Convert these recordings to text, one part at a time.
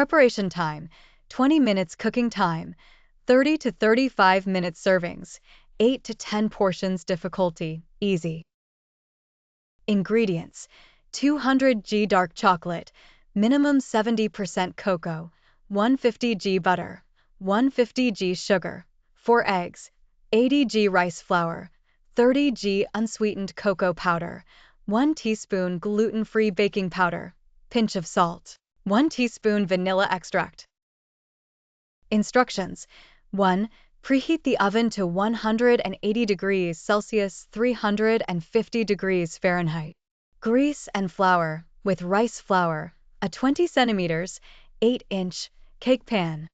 Preparation time, 20 minutes cooking time, 30 to 35 minutes servings, 8 to 10 portions difficulty, easy. Ingredients: 200 g dark chocolate, minimum 70% cocoa, 150 g butter, 150 g sugar, 4 eggs, 80 g rice flour, 30 g unsweetened cocoa powder, 1 teaspoon gluten-free baking powder, pinch of salt, 1 teaspoon vanilla extract. Instructions: 1. Preheat the oven to 180 degrees Celsius, 350 degrees Fahrenheit. Grease and flour with rice flour, a 20 centimeters, 8-inch cake pan.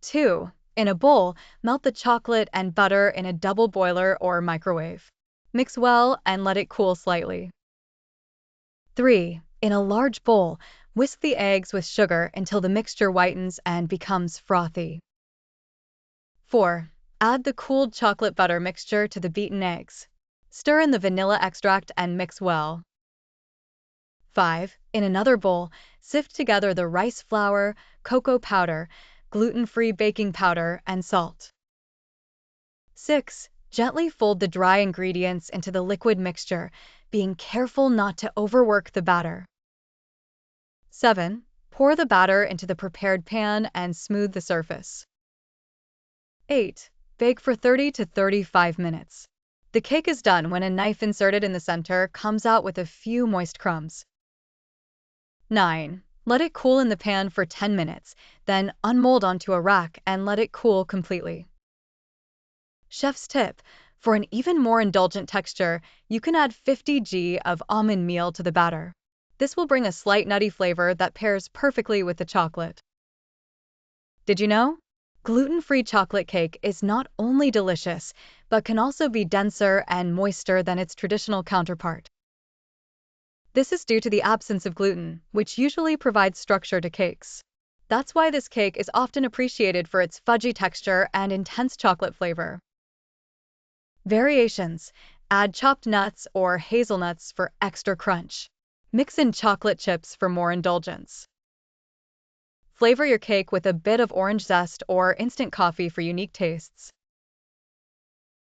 2. In a bowl, melt the chocolate and butter in a double boiler or microwave. Mix well and let it cool slightly. 3. In a large bowl, whisk the eggs with sugar until the mixture whitens and becomes frothy. 4. Add the cooled chocolate butter mixture to the beaten eggs. Stir in the vanilla extract and mix well. 5. In another bowl, sift together the rice flour, cocoa powder, gluten-free baking powder, and salt. 6. Gently fold the dry ingredients into the liquid mixture, being careful not to overwork the batter. 7. Pour the batter into the prepared pan and smooth the surface. 8. Bake for 30 to 35 minutes. The cake is done when a knife inserted in the center comes out with a few moist crumbs. 9. Let it cool in the pan for 10 minutes, then unmold onto a rack and let it cool completely. Chef's tip: for an even more indulgent texture, you can add 50 g of almond meal to the batter. This will bring a slight nutty flavor that pairs perfectly with the chocolate. Did you know? Gluten-free chocolate cake is not only delicious, but can also be denser and moister than its traditional counterpart. This is due to the absence of gluten, which usually provides structure to cakes. That's why this cake is often appreciated for its fudgy texture and intense chocolate flavor. Variations: add chopped nuts or hazelnuts for extra crunch. Mix in chocolate chips for more indulgence. Flavor your cake with a bit of orange zest or instant coffee for unique tastes.